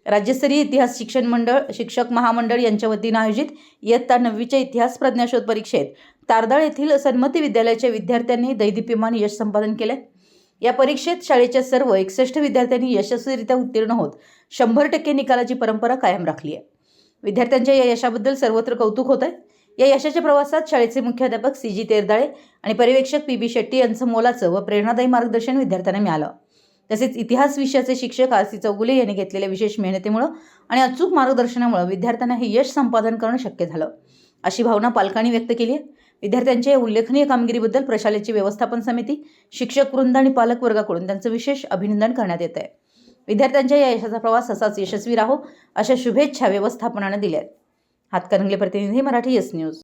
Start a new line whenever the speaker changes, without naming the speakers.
राज्यस्तरीय इतिहास शिक्षण मंडळ शिक्षक महामंडळ यांच्या वतीने आयोजित इयत्ता 9वीच्या इतिहास प्रज्ञाशोध परीक्षेत तारदाळ येथील सन्मती विद्यालयाच्या विद्यार्थ्यांनी दैदिप्यमान यश संपादन केले। या परीक्षेत शाळेच्या सर्व 61 विद्यार्थ्यांनी यशस्वीरित्या उत्तीर्ण होत 100% निकालाची परंपरा कायम राखली आहे। विद्यार्थ्यांच्या या यशाबद्दल सर्वत्र कौतुक होत आहे। या यशाच्या प्रवासात शाळेचे मुख्याध्यापक CG तेरदाळे आणि पर्यवेक्षक PB शेट्टी यांचं मोलाचं व प्रेरणादायी मार्गदर्शन विद्यार्थ्यांना मिळालं। तसेच इतिहास विषयाचे शिक्षक RC चौगुले यांनी घेतलेल्या विशेष मेहनतीमुळे आणि अचूक मार्गदर्शनामुळे विद्यार्थ्यांना हे यश संपादन करणं शक्य झालं, अशी भावना पालकांनी व्यक्त केली आहे। विद्यार्थ्यांच्या या उल्लेखनीय कामगिरीबद्दल प्रशालेची व्यवस्थापन समिती, शिक्षक वृंद आणि पालक वर्गाकडून त्यांचं विशेष अभिनंदन करण्यात येत आहे। विद्यार्थ्यांच्या या यशाचा प्रवास असाच यशस्वी राहो अशा शुभेच्छा व्यवस्थापनाने दिल्या आहेत। हातकणंगले प्रतिनिधी, मराठी YES न्यूज।